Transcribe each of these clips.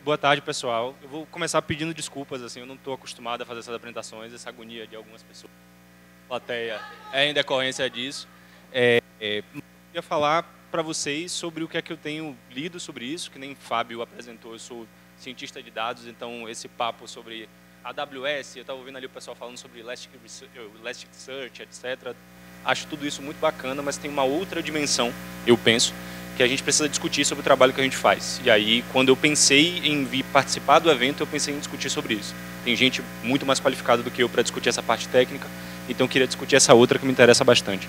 Boa tarde, pessoal. Eu vou começar pedindo desculpas, assim, eu não estou acostumado a fazer essas apresentações, essa agonia de algumas pessoas. A plateia é em decorrência disso. Eu queria falar para vocês sobre o que é que eu tenho lido sobre isso, que nem Fábio apresentou, eu sou cientista de dados, então esse papo sobre AWS, eu estava ouvindo ali o pessoal falando sobre Elasticsearch, etc. Acho tudo isso muito bacana, mas tem uma outra dimensão, eu penso, que a gente precisa discutir sobre o trabalho que a gente faz. E aí, quando eu pensei em vir participar do evento, eu pensei em discutir sobre isso. Tem gente muito mais qualificada do que eu para discutir essa parte técnica, então eu queria discutir essa outra que me interessa bastante.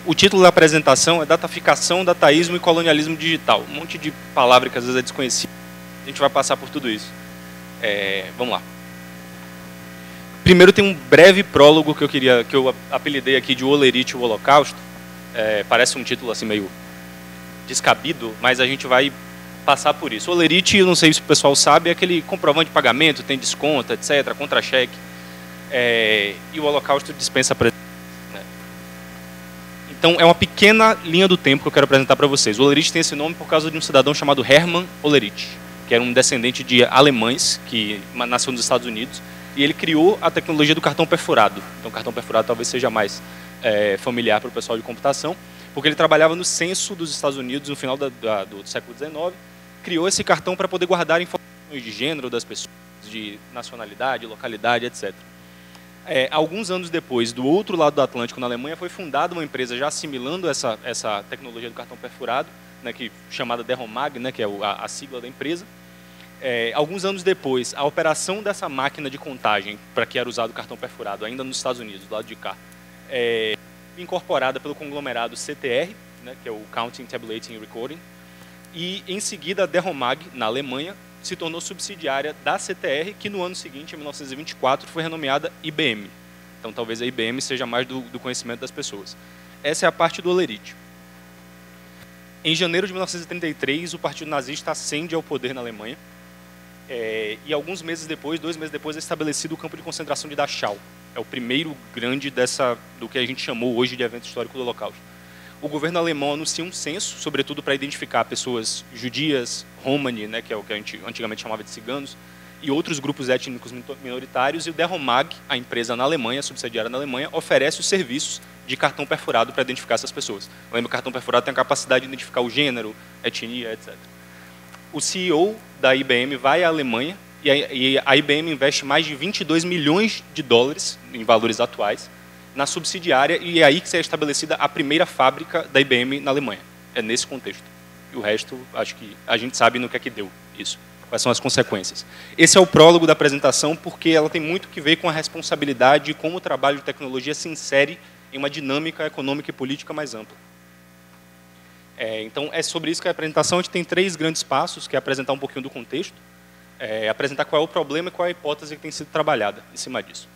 O título da apresentação é Dataficação, Dataísmo e Colonialismo Digital. Um monte de palavras que às vezes é desconhecido. A gente vai passar por tudo isso. Vamos lá. Primeiro tem um breve prólogo que eu apelidei aqui de O Olerite e o Holocausto. Parece um título assim meio descabido, mas a gente vai passar por isso. O Olerite, eu não sei se o pessoal sabe, é aquele comprovante de pagamento, tem desconto, etc., contra-cheque. E o Holocausto dispensa apresentação. Então, é uma pequena linha do tempo que eu quero apresentar para vocês. O Olerite tem esse nome por causa de um cidadão chamado Hermann Olerite, que era um descendente de alemães, que nasceu nos Estados Unidos, e ele criou a tecnologia do cartão perfurado. Então, o cartão perfurado talvez seja mais familiar para o pessoal de computação, porque ele trabalhava no censo dos Estados Unidos no final do século XIX, criou esse cartão para poder guardar informações de gênero das pessoas, de nacionalidade, localidade, etc. Alguns anos depois, do outro lado do Atlântico, na Alemanha, foi fundada uma empresa já assimilando essa tecnologia do cartão perfurado, né, chamada Deromag, né, que é a sigla da empresa. Alguns anos depois, a operação dessa máquina de contagem para que era usado o cartão perfurado, ainda nos Estados Unidos, do lado de cá, incorporada pelo conglomerado CTR, né, que é o Counting, Tabulating and Recording, e em seguida a Deromag, na Alemanha, se tornou subsidiária da CTR, que no ano seguinte, em 1924, foi renomeada IBM. Então talvez a IBM seja mais do conhecimento das pessoas. Essa é a parte do Olerite. Em janeiro de 1933, o Partido Nazista ascende ao poder na Alemanha, e alguns meses depois, 2 meses depois, é estabelecido o campo de concentração de Dachau. É o primeiro grande do que a gente chamou hoje de evento histórico do Holocausto. O governo alemão anuncia um censo, sobretudo para identificar pessoas judias, Romani, né, que é o que a gente antigamente chamava de ciganos, e outros grupos étnicos minoritários, e o Deromag, a empresa na Alemanha, subsidiária na Alemanha, oferece os serviços de cartão perfurado para identificar essas pessoas. Lembra, o cartão perfurado tem a capacidade de identificar o gênero, etnia, etc. O CEO da IBM vai à Alemanha, e a IBM investe mais de 22 milhões de dólares, em valores atuais, na subsidiária, e é aí que se é estabelecida a primeira fábrica da IBM na Alemanha. É nesse contexto. E o resto, acho que a gente sabe no que é que deu isso. Quais são as consequências. Esse é o prólogo da apresentação, porque ela tem muito que ver com a responsabilidade e como o trabalho de tecnologia se insere em uma dinâmica econômica e política mais ampla. Então, é sobre isso que é a apresentação. A gente tem 3 grandes passos, que é apresentar um pouquinho do contexto, apresentar qual é o problema e qual é a hipótese que tem sido trabalhada em cima disso.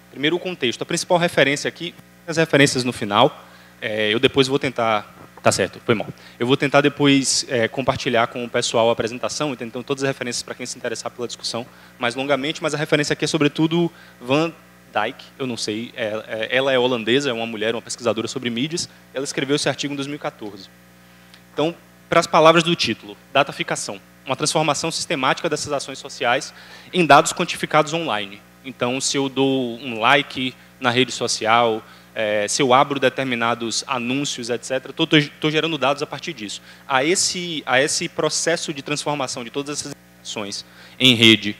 Primeiro, o contexto. A principal referência aqui, as referências no final, eu depois vou tentar... Tá certo, foi mal. Eu vou tentar depois compartilhar com o pessoal a apresentação, então todas as referências para quem se interessar pela discussão mais longamente, mas a referência aqui é sobretudo Van Dijk, eu não sei, ela é holandesa, é uma mulher, uma pesquisadora sobre mídias, ela escreveu esse artigo em 2014. Então, para as palavras do título, dataficação, uma transformação sistemática dessas ações sociais em dados quantificados online. Então, se eu dou um like na rede social, se eu abro determinados anúncios, etc., estou gerando dados a partir disso. A esse processo de transformação de todas essas ações em rede,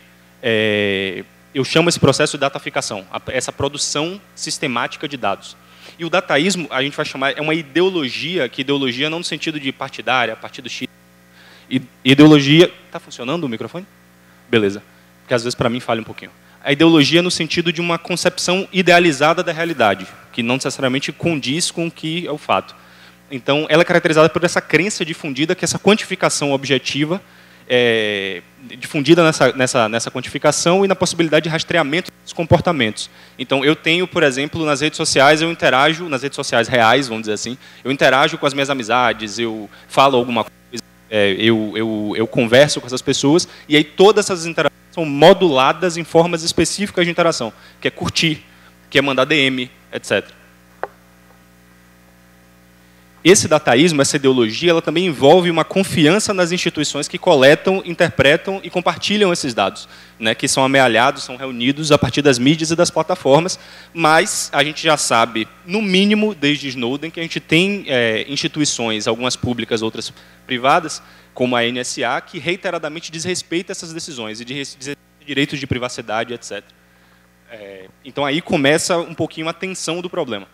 eu chamo esse processo de dataficação, essa produção sistemática de dados. E o dataísmo, a gente vai chamar, é uma ideologia, que ideologia não no sentido de partidária, partido X. Ideologia... Está funcionando o microfone? Beleza. Porque às vezes para mim falha um pouquinho. A ideologia no sentido de uma concepção idealizada da realidade, que não necessariamente condiz com o que é o fato. Então, ela é caracterizada por essa crença difundida que essa quantificação objetiva difundida nessa quantificação e na possibilidade de rastreamento dos comportamentos. Então, eu tenho, por exemplo, nas redes sociais, eu interajo, nas redes sociais reais, vamos dizer assim, eu interajo com as minhas amizades, eu falo alguma coisa, eu converso com essas pessoas, e aí todas essas interações são moduladas em formas específicas de interação, que é curtir, que é mandar DM, etc. esse dataísmo, essa ideologia, ela também envolve uma confiança nas instituições que coletam, interpretam e compartilham esses dados, né, que são amealhados, são reunidos a partir das mídias e das plataformas, mas a gente já sabe, no mínimo, desde Snowden, que a gente tem instituições, algumas públicas, outras privadas, como a NSA, que reiteradamente desrespeita essas decisões e desrespeita direitos de privacidade, etc. Então, aí começa um pouquinho a tensão do problema.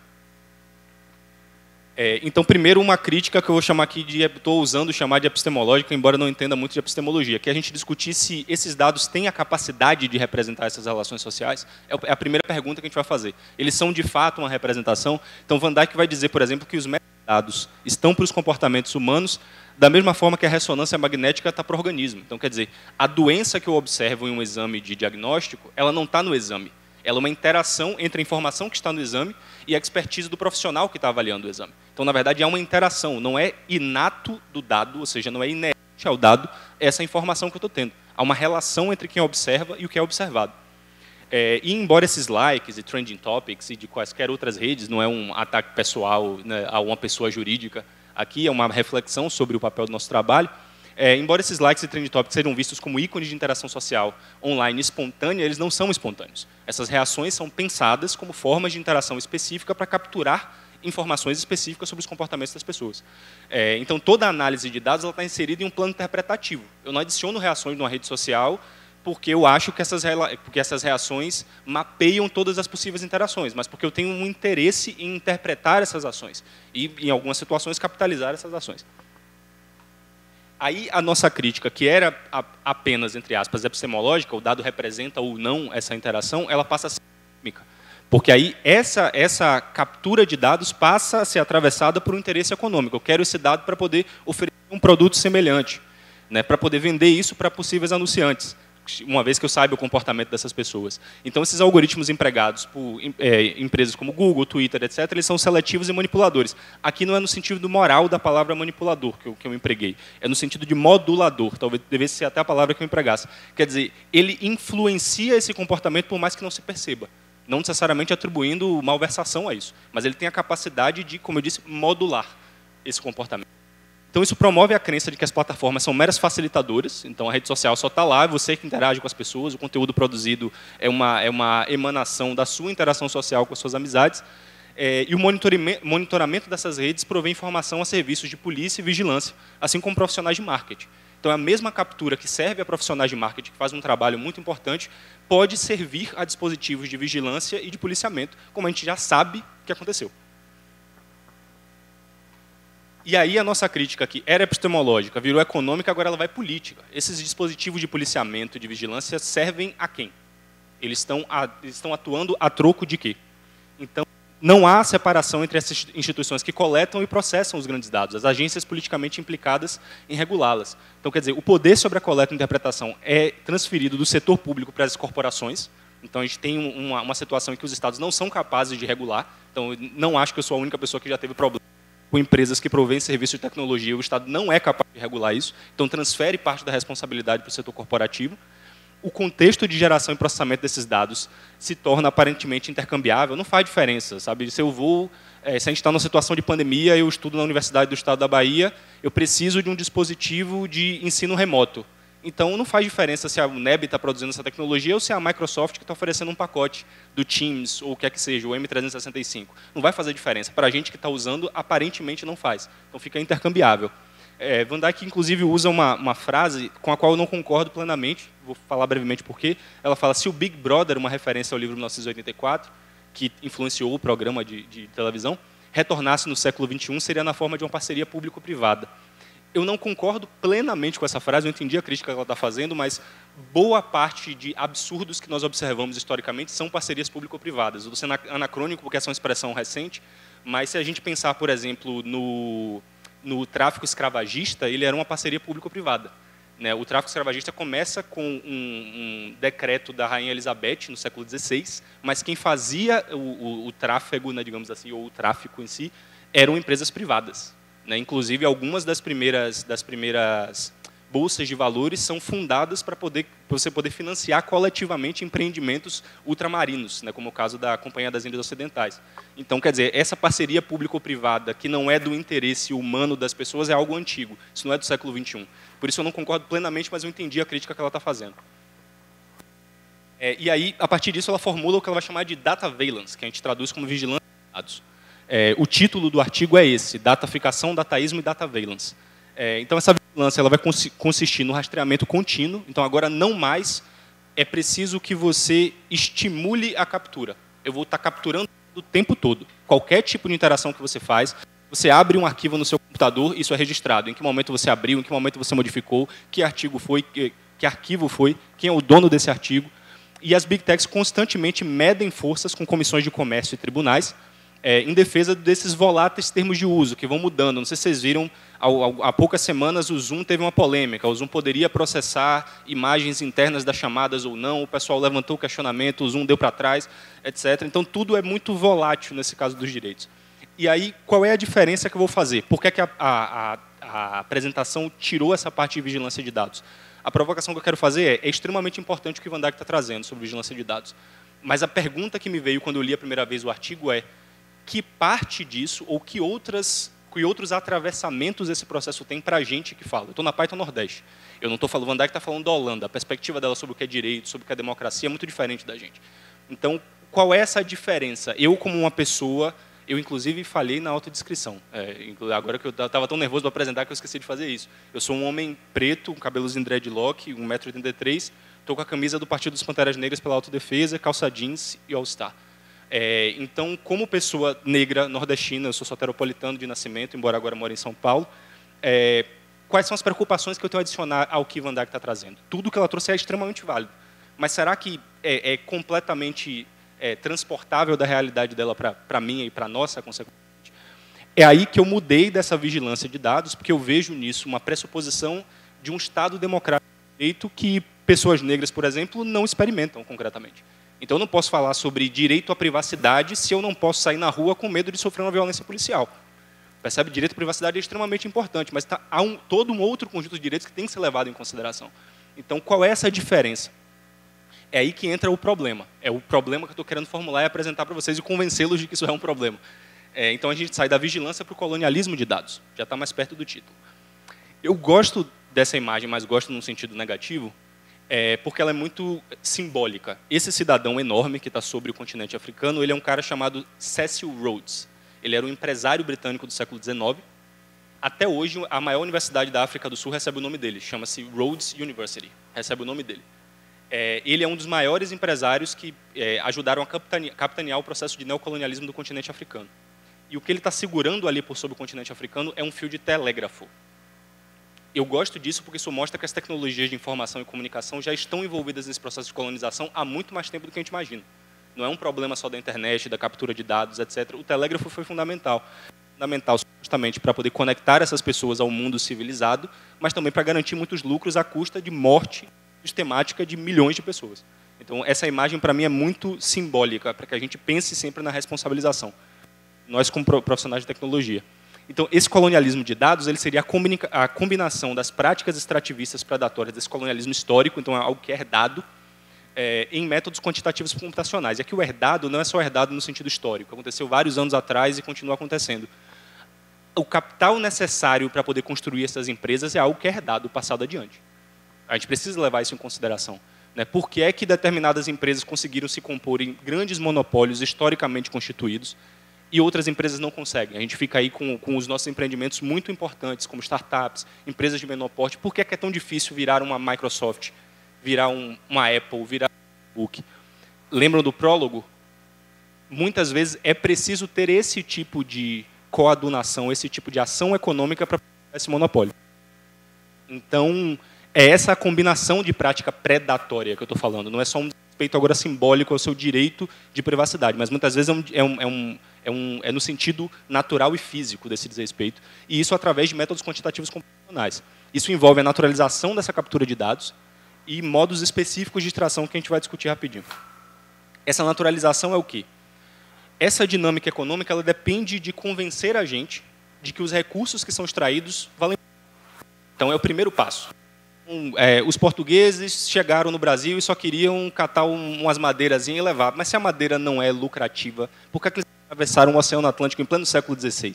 Então, primeiro, uma crítica que eu vou chamar aqui estou usando chamar de epistemológica, embora não entenda muito de epistemologia, que é a gente discutir se esses dados têm a capacidade de representar essas relações sociais. É a primeira pergunta que a gente vai fazer. Eles são, de fato, uma representação? Então, Van Dijk vai dizer, por exemplo, que os metadados estão para os comportamentos humanos da mesma forma que a ressonância magnética está para o organismo. Então, quer dizer, a doença que eu observo em um exame de diagnóstico, ela não está no exame. Ela é uma interação entre a informação que está no exame e a expertise do profissional que está avaliando o exame. Então, na verdade, é uma interação, não é inato do dado, ou seja, não é inerente ao dado essa informação que eu estou tendo. Há uma relação entre quem observa e o que é observado. E embora esses likes e trending topics e de quaisquer outras redes, não é um ataque pessoal, né, a uma pessoa jurídica, aqui é uma reflexão sobre o papel do nosso trabalho, embora esses likes e trending topics sejam vistos como ícones de interação social online espontânea, eles não são espontâneos. Essas reações são pensadas como formas de interação específica para capturar informações específicas sobre os comportamentos das pessoas. Então, toda a análise de dados está inserida em um plano interpretativo. Eu não adiciono reações numa rede social porque eu acho que essas reações mapeiam todas as possíveis interações, mas porque eu tenho um interesse em interpretar essas ações e, em algumas situações, capitalizar essas ações. Aí a nossa crítica, que era apenas, entre aspas, epistemológica, o dado representa ou não essa interação, ela passa a ser técnica. Porque aí essa captura de dados passa a ser atravessada por um interesse econômico. Eu quero esse dado para poder oferecer um produto semelhante, né, para poder vender isso para possíveis anunciantes, uma vez que eu saiba o comportamento dessas pessoas. Então, esses algoritmos empregados por empresas como Google, Twitter, etc., eles são seletivos e manipuladores. Aqui não é no sentido moral da palavra manipulador que eu empreguei, é no sentido de modulador, talvez devesse ser até a palavra que eu empregasse. Quer dizer, ele influencia esse comportamento por mais que não se perceba, não necessariamente atribuindo malversação a isso, mas ele tem a capacidade de, como eu disse, modular esse comportamento. Então, isso promove a crença de que as plataformas são meras facilitadoras. Então, a rede social só está lá, é você que interage com as pessoas, o conteúdo produzido é uma emanação da sua interação social com as suas amizades. E o monitoramento dessas redes provê informação a serviços de polícia e vigilância, assim como profissionais de marketing. Então, a mesma captura que serve a profissionais de marketing, que faz um trabalho muito importante, pode servir a dispositivos de vigilância e de policiamento, como a gente já sabe que aconteceu. E aí a nossa crítica, que era epistemológica, virou econômica, agora ela vai política. Esses dispositivos de policiamento e de vigilância servem a quem? Eles estão atuando a troco de quê? Então, não há separação entre essas instituições que coletam e processam os grandes dados, as agências politicamente implicadas em regulá-las. Então, quer dizer, o poder sobre a coleta e interpretação é transferido do setor público para as corporações. Então, a gente tem uma situação em que os estados não são capazes de regular. Então, eu não acho que eu sou a única pessoa que já teve problema com empresas que provêm serviços de tecnologia, o Estado não é capaz de regular isso, então transfere parte da responsabilidade para o setor corporativo. O contexto de geração e processamento desses dados se torna aparentemente intercambiável, não faz diferença, sabe? Se a gente está numa situação de pandemia, eu estudo na Universidade do Estado da Bahia, eu preciso de um dispositivo de ensino remoto. Então, não faz diferença se a UNEB está produzindo essa tecnologia ou se é a Microsoft que está oferecendo um pacote do Teams ou o que é que seja, o M365. Não vai fazer diferença. Para a gente que está usando, aparentemente não faz. Então, fica intercambiável. Van Dijk, inclusive, usa uma frase com a qual eu não concordo plenamente, vou falar brevemente por quê. Ela fala, se o Big Brother, uma referência ao livro 1984, que influenciou o programa de televisão, retornasse no século XXI, seria na forma de uma parceria público-privada. Eu não concordo plenamente com essa frase, eu entendi a crítica que ela está fazendo, mas boa parte de absurdos que nós observamos historicamente são parcerias público-privadas. Eu estou sendo anacrônico porque essa é uma expressão recente, mas se a gente pensar, por exemplo, no tráfico escravagista, ele era uma parceria público-privada. Né? O tráfico escravagista começa com um decreto da Rainha Elizabeth, no século XVI, mas quem fazia o tráfego, né, digamos assim, ou o tráfico em si, eram empresas privadas. Né? Inclusive, algumas das primeiras bolsas de valores são fundadas para você poder financiar coletivamente empreendimentos ultramarinos, né, como o caso da Companhia das Índias Ocidentais. Então, quer dizer, essa parceria público-privada, que não é do interesse humano das pessoas, é algo antigo. Isso não é do século XXI. Por isso eu não concordo plenamente, mas eu entendi a crítica que ela está fazendo. E aí, a partir disso, ela formula o que ela vai chamar de dataveillance, que a gente traduz como vigilância de dados. O título do artigo é esse, dataficação, dataísmo e dataveillance. Então, essa vigilância ela vai consistir no rastreamento contínuo. Então, agora, não mais é preciso que você estimule a captura. Eu vou estar capturando o tempo todo. Qualquer tipo de interação que você faz, você abre um arquivo no seu computador, isso é registrado. Em que momento você abriu, em que momento você modificou, que artigo foi, que arquivo foi, quem é o dono desse artigo. E as Big Techs constantemente medem forças com comissões de comércio e tribunais em defesa desses voláteis termos de uso, que vão mudando. Não sei se vocês viram, há poucas semanas o Zoom teve uma polêmica. O Zoom poderia processar imagens internas das chamadas ou não, o pessoal levantou o questionamento, o Zoom deu para trás, etc. Então, tudo é muito volátil nesse caso dos direitos. E aí, qual é a diferença que eu vou fazer? Por que é que a apresentação tirou essa parte de vigilância de dados? A provocação que eu quero fazer é extremamente importante o que o Van Dijk está trazendo sobre vigilância de dados. Mas a pergunta que me veio quando eu li a primeira vez o artigo é: que parte disso ou que outros atravessamentos esse processo tem para a gente que fala? Eu estou na Python Nordeste. Eu não estou falando, o Van Dijk está falando da Holanda. A perspectiva dela sobre o que é direito, sobre o que é democracia é muito diferente da gente. Então, qual é essa diferença? Eu, como uma pessoa, eu inclusive falhei na autodescrição. Agora que eu estava tão nervoso para apresentar que eu esqueci de fazer isso. Eu sou um homem preto, com cabelos em dreadlock, 1,83 m, estou com a camisa do Partido dos Panteras Negras pela Autodefesa, calça jeans e All-Star. Então, como pessoa negra nordestina, eu sou soteropolitano de nascimento, embora agora moro em São Paulo, quais são as preocupações que eu tenho a adicionar ao que Van Dijk está trazendo? Tudo que ela trouxe é extremamente válido, mas será que é completamente transportável da realidade dela para a minha e para a nossa, consequentemente? É aí que eu mudei dessa vigilância de dados, porque eu vejo nisso uma pressuposição de um Estado democrático de direito que pessoas negras, por exemplo, não experimentam concretamente. Então, eu não posso falar sobre direito à privacidade se eu não posso sair na rua com medo de sofrer uma violência policial. Percebe? Direito à privacidade é extremamente importante, mas há todo um outro conjunto de direitos que tem que ser levado em consideração. Então, qual é essa diferença? É aí que entra o problema. É o problema que eu estou querendo formular e apresentar para vocês e convencê-los de que isso é um problema. Então, a gente sai da vigilância para o colonialismo de dados. Já está mais perto do título. Eu gosto dessa imagem, mas gosto num sentido negativo, porque ela é muito simbólica. Esse cidadão enorme que está sobre o continente africano, ele é um cara chamado Cecil Rhodes. Ele era um empresário britânico do século XIX. Até hoje, a maior universidade da África do Sul recebe o nome dele. Chama-se Rhodes University. Recebe o nome dele. Ele é um dos maiores empresários que ajudaram a capitanear o processo de neocolonialismo do continente africano. E o que ele está segurando ali por sobre o continente africano é um fio de telégrafo. Eu gosto disso porque isso mostra que as tecnologias de informação e comunicação já estão envolvidas nesse processo de colonização há muito mais tempo do que a gente imagina. Não é um problema só da internet, da captura de dados, etc. O telégrafo foi fundamental. Fundamental justamente para poder conectar essas pessoas ao mundo civilizado, mas também para garantir muitos lucros à custa de morte sistemática de milhões de pessoas. Então, essa imagem, para mim, é muito simbólica, para que a gente pense sempre na responsabilização. Nós, como profissionais de tecnologia. Então, esse colonialismo de dados ele seria a combinação das práticas extrativistas predatórias desse colonialismo histórico, então é algo que é herdado, em métodos quantitativos computacionais. E aqui o herdado não é só herdado no sentido histórico, aconteceu vários anos atrás e continua acontecendo. O capital necessário para poder construir essas empresas é algo que é herdado, passado adiante. A gente precisa levar isso em consideração. Por que é que determinadas empresas conseguiram se compor em grandes monopólios historicamente constituídos e outras empresas não conseguem? A gente fica aí com os nossos empreendimentos muito importantes, como startups, empresas de menor porte. Por que é tão difícil virar uma Microsoft, virar uma Apple, virar um Facebook? Lembram do prólogo? Muitas vezes é preciso ter esse tipo de coadunação, esse tipo de ação econômica para esse monopólio. Então, é essa combinação de prática predatória que eu estou falando. Não é só um respeito agora simbólico ao seu direito de privacidade, mas muitas vezes é no sentido natural e físico desse desrespeito, e isso através de métodos quantitativos computacionais. Isso envolve a naturalização dessa captura de dados e modos específicos de extração que a gente vai discutir rapidinho. Essa naturalização é o quê? Essa dinâmica econômica ela depende de convencer a gente de que os recursos que são extraídos valem. Então, é o primeiro passo. os portugueses chegaram no Brasil e só queriam catar umas madeirazinhas e levar. Mas se a madeira não é lucrativa, por que eles atravessaram o Oceano Atlântico em pleno século XVI?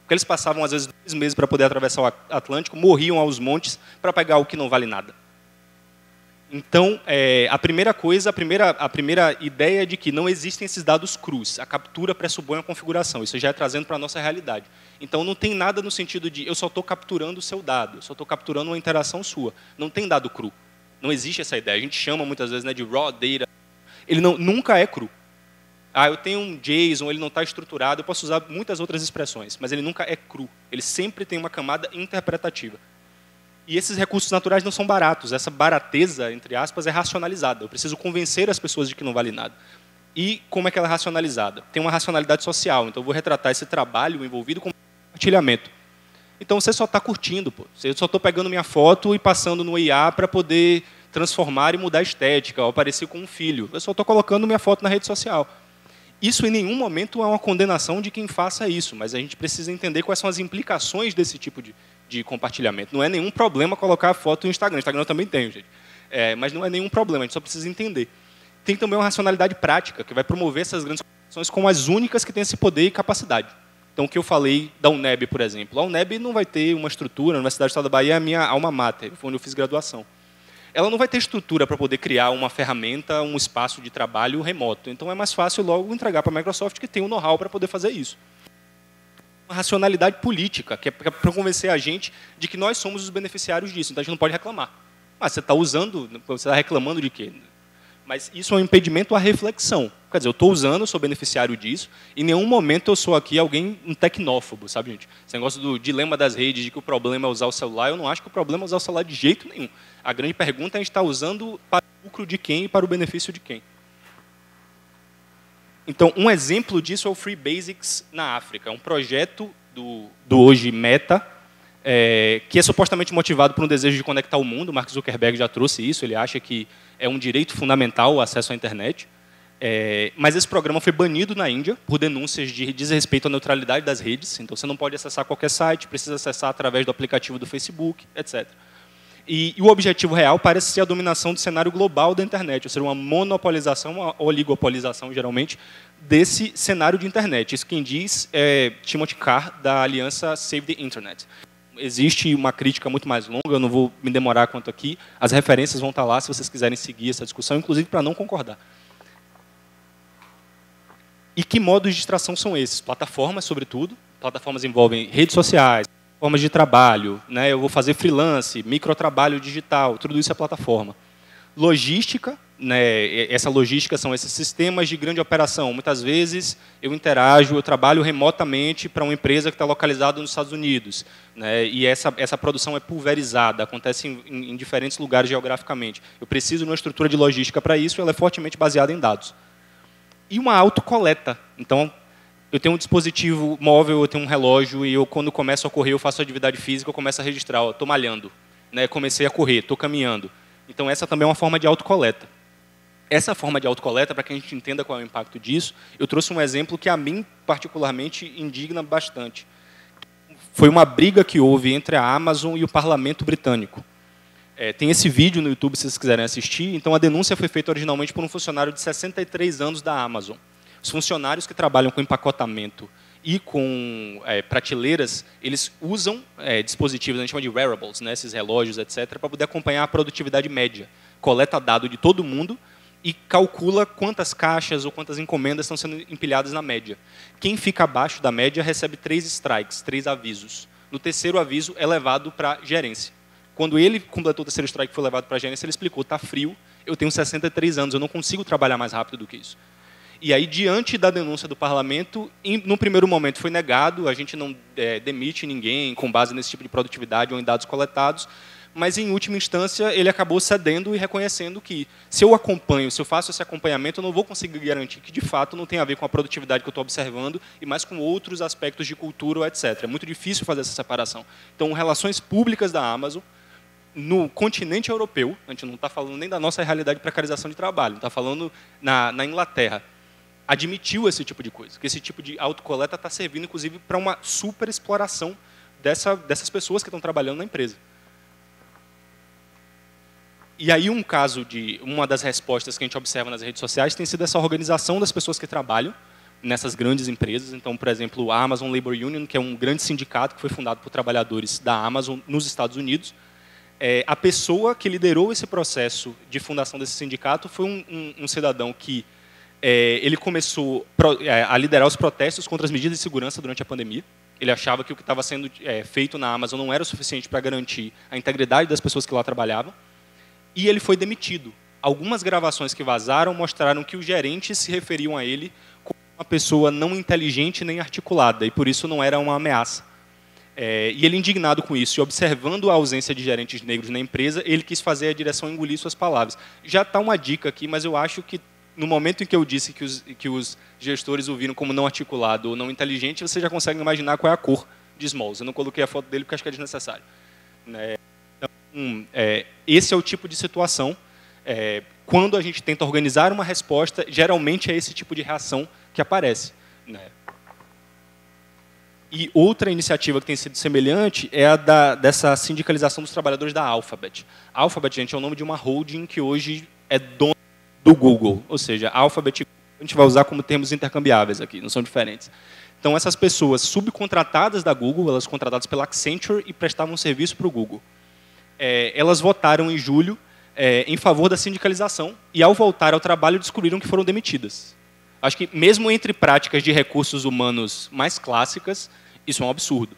Porque eles passavam, às vezes, 2 meses para poder atravessar o Atlântico, morriam aos montes para pegar o que não vale nada. Então, a primeira coisa, a primeira ideia é de que não existem esses dados crus. A captura pressupõe a configuração. Isso já é trazendo para a nossa realidade. Então, não tem nada no sentido de eu só estou capturando o seu dado, eu só estou capturando uma interação sua. Não tem dado cru. Não existe essa ideia. A gente chama muitas vezes, né, de raw data. Ele nunca é cru. Eu tenho um JSON, ele não está estruturado. Eu posso usar muitas outras expressões, mas ele nunca é cru. Ele sempre tem uma camada interpretativa. E esses recursos naturais não são baratos. Essa barateza, entre aspas, é racionalizada. Eu preciso convencer as pessoas de que não vale nada. E como é que ela é racionalizada? Tem uma racionalidade social. Então, eu vou retratar esse trabalho envolvido com compartilhamento. Então, você só está curtindo. Pô. Eu só estou pegando minha foto e passando no IA para poder transformar e mudar a estética, ou aparecer com um filho. Eu só estou colocando minha foto na rede social. Isso, em nenhum momento, é uma condenação de quem faça isso. Mas a gente precisa entender quais são as implicações desse tipo de compartilhamento. Não é nenhum problema colocar a foto no Instagram. No Instagram eu também tenho, gente. Mas não é nenhum problema, a gente só precisa entender. Tem também uma racionalidade prática, que vai promover essas grandes corporações como as únicas que têm esse poder e capacidade. Então, o que eu falei da UNEB, por exemplo. A UNEB não vai ter uma estrutura, a Universidade do Estado da Bahia é a minha alma mater, foi onde eu fiz graduação. Ela não vai ter estrutura para poder criar uma ferramenta, um espaço de trabalho remoto. Então, é mais fácil logo entregar para a Microsoft, que tem o know-how para poder fazer isso. Uma racionalidade política, que é para convencer a gente de que nós somos os beneficiários disso. Então, a gente não pode reclamar. Você está usando, você está reclamando de quê? Mas isso é um impedimento à reflexão. Quer dizer, eu estou usando, eu sou beneficiário disso, e em nenhum momento eu sou aqui um tecnófobo, sabe, gente? Esse negócio do dilema das redes, de que o problema é usar o celular, eu não acho que o problema é usar o celular de jeito nenhum. A grande pergunta é a gente está usando para o lucro de quem e para o benefício de quem. Então, um exemplo disso é o Free Basics na África. É um projeto do hoje Meta, que é supostamente motivado por um desejo de conectar o mundo. O Mark Zuckerberg já trouxe isso, ele acha que é um direito fundamental o acesso à internet. Mas esse programa foi banido na Índia por denúncias de desrespeito à neutralidade das redes. Então, você não pode acessar qualquer site, precisa acessar através do aplicativo do Facebook, etc. E o objetivo real parece ser a dominação do cenário global da internet, ou seja, uma monopolização, uma oligopolização, geralmente, desse cenário de internet. Isso quem diz é Timothy Carr, da aliança Save the Internet. Existe uma crítica muito mais longa, eu não vou me demorar quanto aqui. As referências vão estar lá se vocês quiserem seguir essa discussão, inclusive para não concordar. E que modos de distração são esses? Plataformas, sobretudo. Plataformas envolvem redes sociais, formas de trabalho, né? Eu vou fazer freelance, microtrabalho digital, tudo isso é plataforma. Logística, né? Essa logística são esses sistemas de grande operação. Muitas vezes eu trabalho remotamente para uma empresa que está localizada nos Estados Unidos, né? E essa produção é pulverizada, acontece em diferentes lugares geograficamente. Eu preciso de uma estrutura de logística para isso, ela é fortemente baseada em dados. E uma autocoleta. Então, eu tenho um dispositivo móvel, eu tenho um relógio, e quando começo a correr, eu faço atividade física, eu começo a registrar, estou malhando, né? Comecei a correr, estou caminhando. Então, essa também é uma forma de autocoleta. Essa forma de autocoleta, para que a gente entenda qual é o impacto disso, eu trouxe um exemplo que a mim, particularmente, indigna bastante. Foi uma briga que houve entre a Amazon e o parlamento britânico. Tem esse vídeo no YouTube, se vocês quiserem assistir. Então, a denúncia foi feita originalmente por um funcionário de 63 anos da Amazon. Os funcionários que trabalham com empacotamento e com prateleiras, eles usam dispositivos, a gente chama de wearables, né, esses relógios, etc., para poder acompanhar a produtividade média. Coleta dado de todo mundo e calcula quantas caixas ou quantas encomendas estão sendo empilhadas na média. Quem fica abaixo da média recebe 3 strikes, 3 avisos. No terceiro aviso é levado para a gerência. Quando ele completou o terceiro strike e foi levado para a gerência, ele explicou, está frio, eu tenho 63 anos, eu não consigo trabalhar mais rápido do que isso. E aí, diante da denúncia do parlamento, no primeiro momento foi negado, a gente não demite ninguém com base nesse tipo de produtividade ou em dados coletados, mas, em última instância, ele acabou cedendo e reconhecendo que, se eu acompanho, se eu faço esse acompanhamento, eu não vou conseguir garantir que, de fato, não tem a ver com a produtividade que eu estou observando, e mais com outros aspectos de cultura, etc. É muito difícil fazer essa separação. Então, relações públicas da Amazon, no continente europeu, a gente não está falando nem da nossa realidade de precarização de trabalho, está falando na Inglaterra, admitiu esse tipo de coisa, que esse tipo de autocoleta está servindo, inclusive, para uma superexploração dessas pessoas que estão trabalhando na empresa. E aí uma das respostas que a gente observa nas redes sociais tem sido essa organização das pessoas que trabalham nessas grandes empresas. Então, por exemplo, a Amazon Labor Union, que é um grande sindicato que foi fundado por trabalhadores da Amazon nos Estados Unidos. A pessoa que liderou esse processo de fundação desse sindicato foi um cidadão que ele começou a liderar os protestos contra as medidas de segurança durante a pandemia. Ele achava que o que estava sendo feito na Amazon não era o suficiente para garantir a integridade das pessoas que lá trabalhavam. E ele foi demitido. Algumas gravações que vazaram mostraram que os gerentes se referiam a ele como uma pessoa não inteligente nem articulada, e por isso não era uma ameaça. E ele, indignado com isso e observando a ausência de gerentes negros na empresa, ele quis fazer a direção engolir suas palavras. Já está uma dica aqui, mas eu acho que no momento em que eu disse que os gestores o viram como não articulado ou não inteligente, você já consegue imaginar qual é a cor de Smalls. Eu não coloquei a foto dele porque acho que é desnecessário. Esse é o tipo de situação. Quando a gente tenta organizar uma resposta, geralmente é esse tipo de reação que aparece. E outra iniciativa que tem sido semelhante é a dessa sindicalização dos trabalhadores da Alphabet. A Alphabet, gente, é o nome de uma holding que hoje é dona do Google. Ou seja, a Alphabet a gente vai usar como termos intercambiáveis aqui, não são diferentes. Então, essas pessoas subcontratadas da Google, elas contratadas pela Accenture e prestavam serviço para o Google. Elas votaram em julho em favor da sindicalização e, ao voltar ao trabalho, descobriram que foram demitidas. Acho que, mesmo entre práticas de recursos humanos mais clássicas, isso é um absurdo.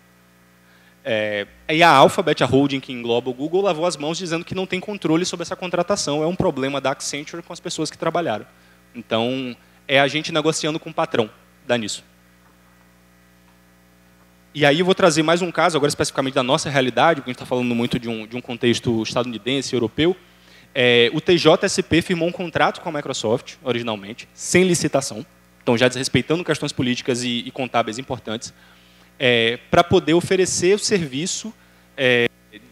E a Alphabet, a holding que engloba o Google, lavou as mãos dizendo que não tem controle sobre essa contratação. É um problema da Accenture com as pessoas que trabalharam. Então, é a gente negociando com o patrão, dá nisso. E aí eu vou trazer mais um caso, agora especificamente da nossa realidade, porque a gente está falando muito de um contexto estadunidense, europeu. O TJSP firmou um contrato com a Microsoft, originalmente, sem licitação, então já desrespeitando questões políticas e contábeis importantes, para poder oferecer o serviço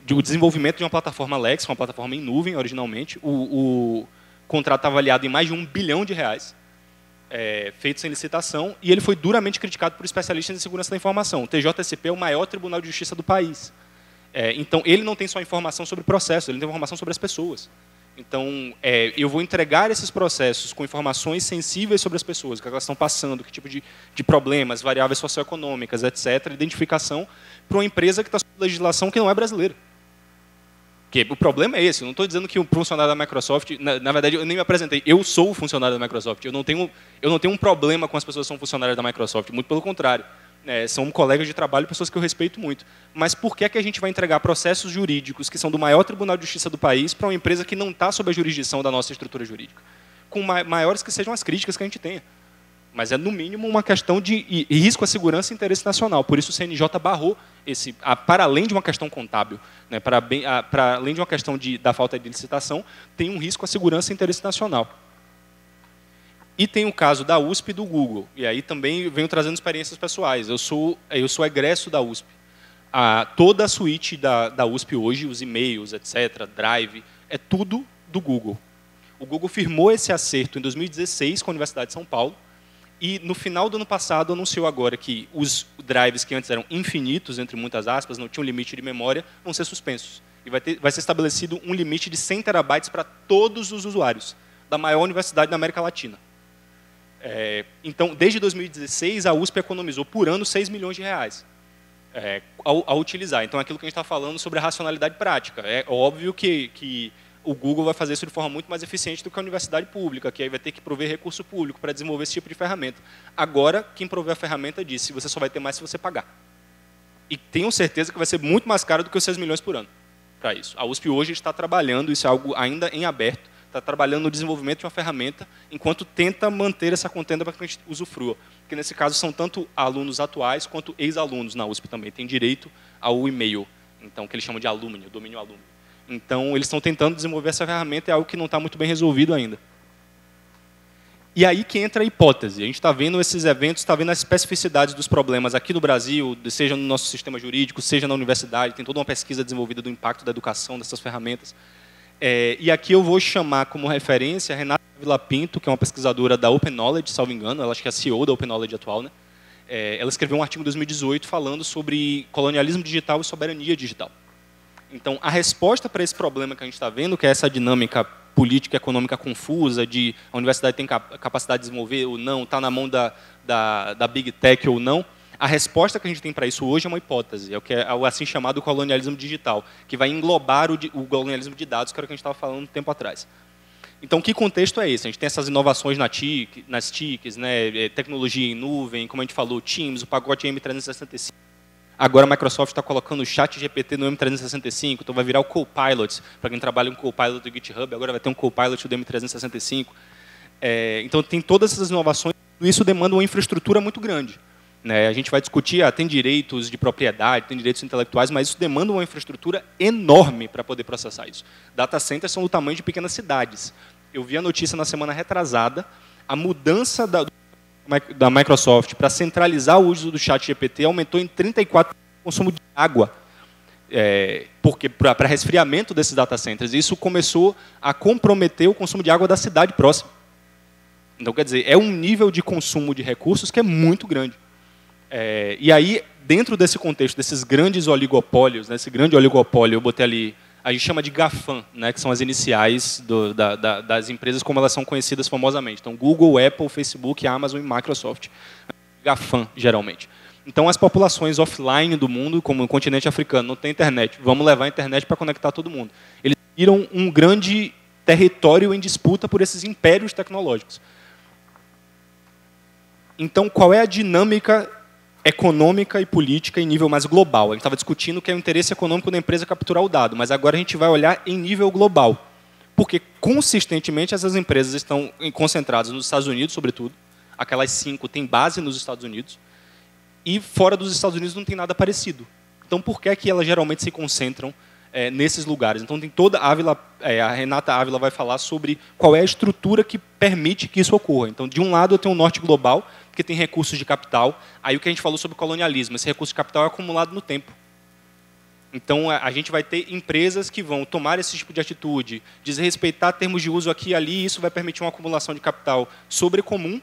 do desenvolvimento de uma plataforma Lex, uma plataforma em nuvem, originalmente. O contrato está avaliado em mais de R$1 bilhão, feito sem licitação, e ele foi duramente criticado por especialistas em segurança da informação. O TJSP é o maior tribunal de justiça do país. Então, ele não tem só informação sobre o processo, ele tem informação sobre as pessoas. Então, eu vou entregar esses processos com informações sensíveis sobre as pessoas, o que elas estão passando, que tipo de problemas, variáveis socioeconômicas, etc., identificação, para uma empresa que está sob legislação que não é brasileira. Porque o problema é esse, eu não estou dizendo que o funcionário da Microsoft, na verdade, eu nem me apresentei, eu sou o funcionário da Microsoft, eu não tenho um problema com as pessoas que são funcionárias da Microsoft, muito pelo contrário. São colegas de trabalho, pessoas que eu respeito muito. Mas por que a gente vai entregar processos jurídicos que são do maior tribunal de justiça do país para uma empresa que não está sob a jurisdição da nossa estrutura jurídica? Com maiores que sejam as críticas que a gente tenha. Mas é, no mínimo, uma questão de risco à segurança e interesse nacional. Por isso o CNJ barrou para além de uma questão contábil, para além de uma questão da falta de licitação, tem um risco à segurança e interesse nacional. E tem o caso da USP e do Google. E aí também venho trazendo experiências pessoais. Eu sou egresso da USP. Toda a suíte da USP hoje, os e-mails, etc., Drive, é tudo do Google. O Google firmou esse acerto em 2016 com a Universidade de São Paulo. E, no final do ano passado, anunciou agora que os drives que antes eram infinitos, entre muitas aspas, não tinham limite de memória, vão ser suspensos. E vai ser estabelecido um limite de 100 terabytes para todos os usuários da maior universidade da América Latina. Então, desde 2016, a USP economizou por ano R$6 milhões ao utilizar. Então, é aquilo que a gente está falando sobre a racionalidade prática. É óbvio que o Google vai fazer isso de forma muito mais eficiente do que a universidade pública, que aí vai ter que prover recurso público para desenvolver esse tipo de ferramenta. Agora, quem prover a ferramenta disse, você só vai ter mais se você pagar. E tenho certeza que vai ser muito mais caro do que os 6 milhões por ano para isso. A USP hoje está trabalhando, isso é algo ainda em aberto, está trabalhando no desenvolvimento de uma ferramenta, enquanto tenta manter essa contenda para que a gente usufrua. Porque, nesse caso, são tanto alunos atuais quanto ex-alunos na USP também. Tem direito ao e-mail, então, que eles chamam de alumni, o domínio alumni. Então, eles estão tentando desenvolver essa ferramenta, é algo que não está muito bem resolvido ainda. E aí que entra a hipótese. A gente está vendo esses eventos, está vendo as especificidades dos problemas aqui no Brasil, seja no nosso sistema jurídico, seja na universidade, tem toda uma pesquisa desenvolvida do impacto da educação dessas ferramentas. E aqui eu vou chamar como referência a Renata Villapinto, que é uma pesquisadora da Open Knowledge, salvo engano, ela acho que é a CEO da Open Knowledge atual, né? Ela escreveu um artigo em 2018 falando sobre colonialismo digital e soberania digital. Então, a resposta para esse problema que a gente está vendo, que é essa dinâmica política e econômica confusa, de a universidade tem capacidade de desenvolver ou não, está na mão da Big Tech ou não, a resposta que a gente tem para isso hoje é uma hipótese, é o que é o assim chamado colonialismo digital, que vai englobar o colonialismo de dados, que era o que a gente estava falando um tempo atrás. Então, que contexto é esse? A gente tem essas inovações nas TICs, né, tecnologia em nuvem, como a gente falou, Teams, o pacote M365. Agora a Microsoft está colocando o chat GPT no M365, então vai virar o Copilot, para quem trabalha com Copilot do GitHub, agora vai ter um Copilot do M365. Então, tem todas essas inovações, e isso demanda uma infraestrutura muito grande. A gente vai discutir, tem direitos de propriedade, tem direitos intelectuais, mas isso demanda uma infraestrutura enorme para poder processar isso. Data centers são do tamanho de pequenas cidades. Eu vi a notícia na semana retrasada, a mudança da Microsoft para centralizar o uso do chat GPT aumentou em 34% o consumo de água, porque para resfriamento desses data centers. Isso começou a comprometer o consumo de água da cidade próxima. Então, quer dizer, é um nível de consumo de recursos que é muito grande. E aí, dentro desse contexto, desses grandes oligopólios, esse grande oligopólio, eu botei ali, a gente chama de GAFAM, que são as iniciais das empresas como elas são conhecidas famosamente. Então, Google, Apple, Facebook, Amazon e Microsoft. GAFAM, geralmente. Então, as populações offline do mundo, como o continente africano, não tem internet. Vamos levar a internet para conectar todo mundo. Eles viram um grande território em disputa por esses impérios tecnológicos. Então, qual é a dinâmica econômica e política em nível mais global? A gente estava discutindo que é o interesse econômico da empresa capturar o dado, mas agora a gente vai olhar em nível global. Porque, consistentemente, essas empresas estão concentradas nos Estados Unidos, sobretudo. Aquelas 5 têm base nos Estados Unidos. E fora dos Estados Unidos não tem nada parecido. Então, por que é que elas geralmente se concentram nesses lugares? Então, tem toda a Renata Ávila vai falar sobre qual é a estrutura que permite que isso ocorra. Então, de um lado, eu tenho o norte global, que tem recursos de capital. Aí o que a gente falou sobre colonialismo, esse recurso de capital é acumulado no tempo. Então a gente vai ter empresas que vão tomar esse tipo de atitude, desrespeitar termos de uso aqui e ali, e isso vai permitir uma acumulação de capital sobrecomum,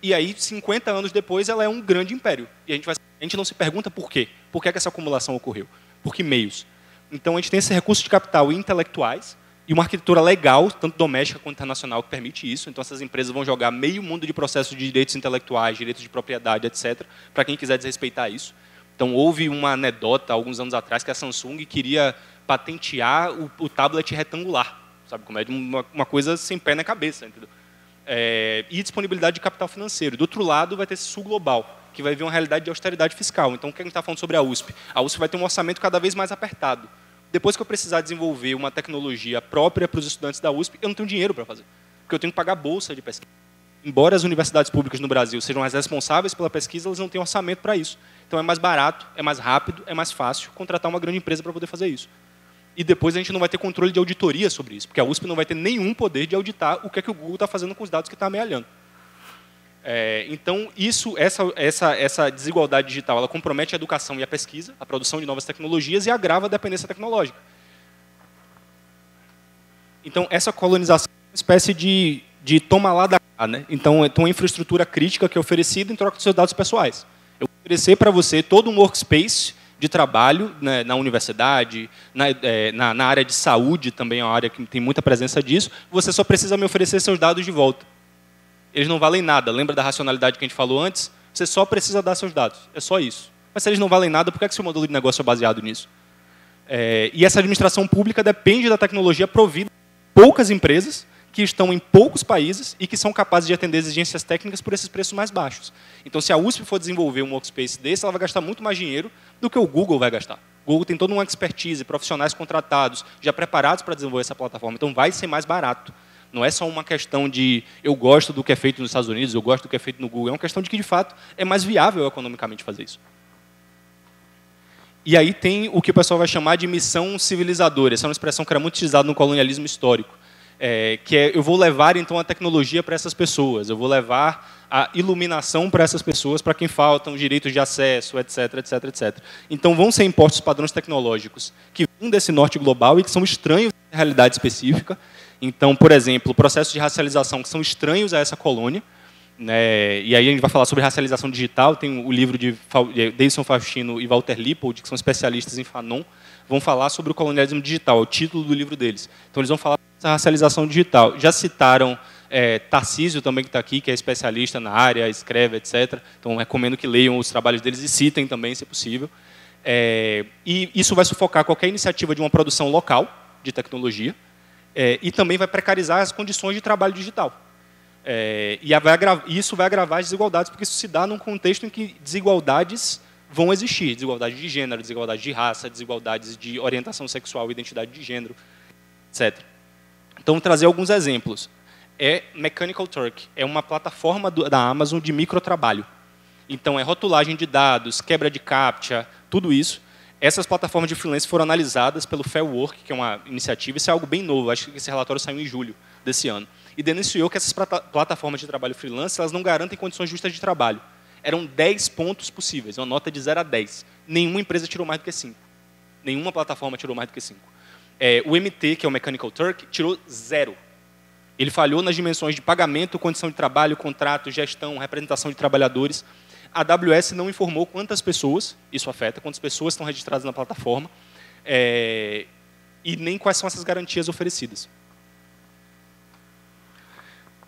e aí 50 anos depois ela é um grande império. E a gente não se pergunta por quê. Por que essa acumulação ocorreu? Por que meios? Então a gente tem esse recurso de capital intelectuais, e uma arquitetura legal, tanto doméstica quanto internacional, que permite isso. Então, essas empresas vão jogar meio mundo de processos de direitos intelectuais, direitos de propriedade, etc., para quem quiser desrespeitar isso. Então, houve uma anedota, alguns anos atrás, que a Samsung queria patentear o tablet retangular. Sabe como é? De uma coisa sem pé na cabeça. Entendeu? E disponibilidade de capital financeiro. Do outro lado, vai ter esse sul global, que vai ver uma realidade de austeridade fiscal. Então, o que a gente está falando sobre a USP? A USP vai ter um orçamento cada vez mais apertado. Depois que eu precisar desenvolver uma tecnologia própria para os estudantes da USP, eu não tenho dinheiro para fazer. Porque eu tenho que pagar bolsa de pesquisa. Embora as universidades públicas no Brasil sejam as responsáveis pela pesquisa, elas não têm orçamento para isso. Então é mais barato, é mais rápido, é mais fácil contratar uma grande empresa para poder fazer isso. E depois a gente não vai ter controle de auditoria sobre isso, porque a USP não vai ter nenhum poder de auditar o que é que o Google está fazendo com os dados que está amealhando. Então, essa desigualdade digital, ela compromete a educação e a pesquisa, a produção de novas tecnologias e agrava a dependência tecnológica. Então, essa colonização é uma espécie de toma lá da cá, né? Então, é uma infraestrutura crítica que é oferecida em troca dos seus dados pessoais. Eu vou oferecer para você todo um workspace de trabalho, né, na universidade, na área de saúde também é uma área que tem muita presença disso. Você só precisa me oferecer seus dados de volta. Eles não valem nada. Lembra da racionalidade que a gente falou antes? Você só precisa dar seus dados. É só isso. Mas se eles não valem nada, por que seu modelo de negócio é baseado nisso? E essa administração pública depende da tecnologia provida por poucas empresas que estão em poucos países e que são capazes de atender exigências técnicas por esses preços mais baixos. Então, se a USP for desenvolver um workspace desse, ela vai gastar muito mais dinheiro do que o Google vai gastar. O Google tem toda uma expertise, profissionais contratados, já preparados para desenvolver essa plataforma. Então, vai ser mais barato. Não é só uma questão de eu gosto do que é feito nos Estados Unidos, eu gosto do que é feito no Google. É uma questão de que, de fato, é mais viável economicamente fazer isso. E aí tem o que o pessoal vai chamar de missão civilizadora. Essa é uma expressão que era muito utilizada no colonialismo histórico. Eu vou levar, então, a tecnologia para essas pessoas. Eu vou levar a iluminação para essas pessoas, para quem faltam direitos de acesso, etc, etc, etc. Então, vão ser impostos padrões tecnológicos que vêm desse norte global e que são estranhos à realidade específica. Então, por exemplo, processos de racialização que são estranhos a essa colônia, né? E aí a gente vai falar sobre racialização digital, tem o livro de Deison Faustino e Walter Lippold, que são especialistas em Fanon, vão falar sobre o colonialismo digital, é o título do livro deles. Então, eles vão falar sobre a racialização digital. Já citaram Tarcísio também, que está aqui, que é especialista na área, escreve, etc. Então, recomendo que leiam os trabalhos deles e citem também, se possível. E isso vai sufocar qualquer iniciativa de uma produção local de tecnologia e também vai precarizar as condições de trabalho digital. E isso vai agravar as desigualdades, porque isso se dá num contexto em que desigualdades vão existir. Desigualdade de gênero, desigualdade de raça, desigualdades de orientação sexual, identidade de gênero, etc. Então, vou trazer alguns exemplos. Mechanical Turk, é uma plataforma da Amazon de microtrabalho. Então, é rotulagem de dados, quebra de CAPTCHA, tudo isso. Essas plataformas de freelance foram analisadas pelo Fair Work, que é uma iniciativa, isso é algo bem novo, acho que esse relatório saiu em julho desse ano. E denunciou que essas plataformas de trabalho freelance elas não garantem condições justas de trabalho. Eram 10 pontos possíveis, uma nota de 0 a 10. Nenhuma empresa tirou mais do que 5. Nenhuma plataforma tirou mais do que 5. O MT, que é o Mechanical Turk, tirou 0. Ele falhou nas dimensões de pagamento, condição de trabalho, contrato, gestão, representação de trabalhadores. A AWS não informou quantas pessoas isso afeta, quantas pessoas estão registradas na plataforma, e nem quais são essas garantias oferecidas.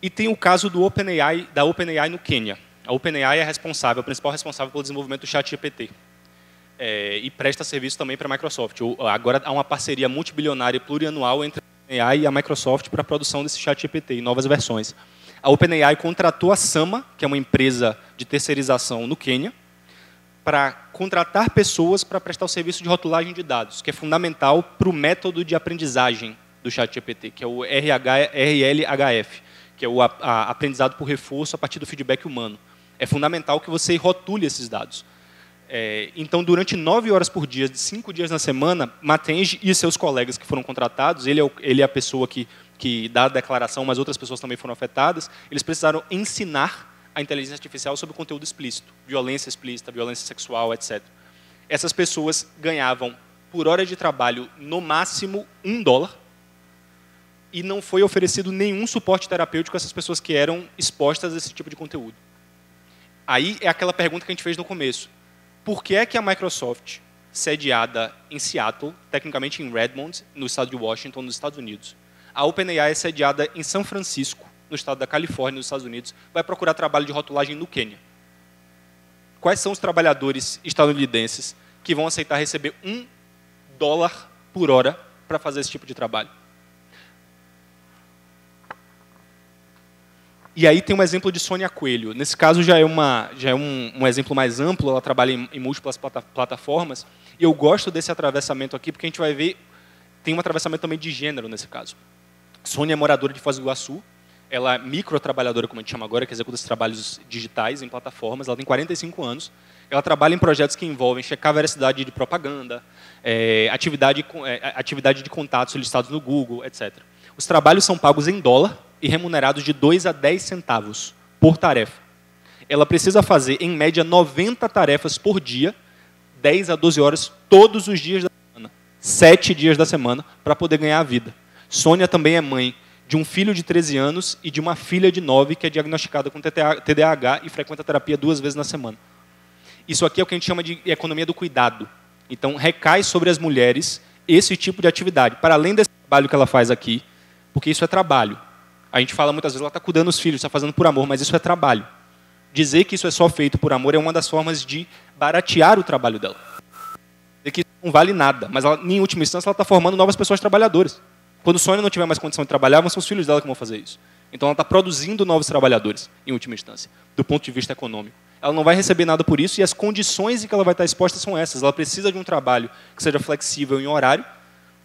E tem o caso da OpenAI no Quênia. A OpenAI é a principal responsável pelo desenvolvimento do ChatGPT. E presta serviço também para a Microsoft. Agora há uma parceria multibilionária e plurianual entre a OpenAI e a Microsoft para a produção desse ChatGPT em novas versões. A OpenAI contratou a Sama, que é uma empresa de terceirização no Quênia, para contratar pessoas para prestar o serviço de rotulagem de dados, que é fundamental para o método de aprendizagem do ChatGPT, que é o RLHF, que é o aprendizado por reforço a partir do feedback humano. É fundamental que você rotule esses dados. Então, durante 9 horas por dia, de 5 dias na semana, Matenge e seus colegas que foram contratados, ele é a pessoa que dá a declaração, mas outras pessoas também foram afetadas, eles precisaram ensinar a inteligência artificial sobre conteúdo explícito, violência explícita, violência sexual, etc. Essas pessoas ganhavam, por hora de trabalho, no máximo $1, e não foi oferecido nenhum suporte terapêutico a essas pessoas que eram expostas a esse tipo de conteúdo. Aí é aquela pergunta que a gente fez no começo. Por que é que a Microsoft, sediada em Seattle, tecnicamente em Redmond, no estado de Washington, nos Estados Unidos, a OpenAI é sediada em São Francisco, no estado da Califórnia, nos Estados Unidos, vai procurar trabalho de rotulagem no Quênia? Quais são os trabalhadores estadunidenses que vão aceitar receber $1 por hora para fazer esse tipo de trabalho? E aí tem um exemplo de Sônia Coelho. Nesse caso já é um exemplo mais amplo, ela trabalha em múltiplas plataformas. E eu gosto desse atravessamento aqui, porque a gente vai ver, tem um atravessamento também de gênero nesse caso. Sônia é moradora de Foz do Iguaçu, ela é microtrabalhadora, como a gente chama agora, que executa esses trabalhos digitais em plataformas, ela tem 45 anos. Ela trabalha em projetos que envolvem checar a veracidade de propaganda, atividade de contatos solicitados no Google, etc. Os trabalhos são pagos em dólar, e remunerados de 2 a 10 centavos por tarefa. Ela precisa fazer, em média, 90 tarefas por dia, 10 a 12 horas, todos os dias da semana, 7 dias da semana, para poder ganhar a vida. Sônia também é mãe de um filho de 13 anos e de uma filha de 9 que é diagnosticada com TDAH e frequenta terapia 2 vezes na semana. Isso aqui é o que a gente chama de economia do cuidado. Então, recai sobre as mulheres esse tipo de atividade, para além desse trabalho que ela faz aqui, porque isso é trabalho. A gente fala muitas vezes, ela está cuidando dos filhos, está fazendo por amor, mas isso é trabalho. Dizer que isso é só feito por amor é uma das formas de baratear o trabalho dela. Dizer que isso não vale nada, mas ela, em última instância ela está formando novas pessoas trabalhadoras. Quando Sônia não tiver mais condição de trabalhar, vão ser os filhos dela que vão fazer isso. Então ela está produzindo novos trabalhadores, em última instância, do ponto de vista econômico. Ela não vai receber nada por isso e as condições em que ela vai estar exposta são essas. Ela precisa de um trabalho que seja flexível em horário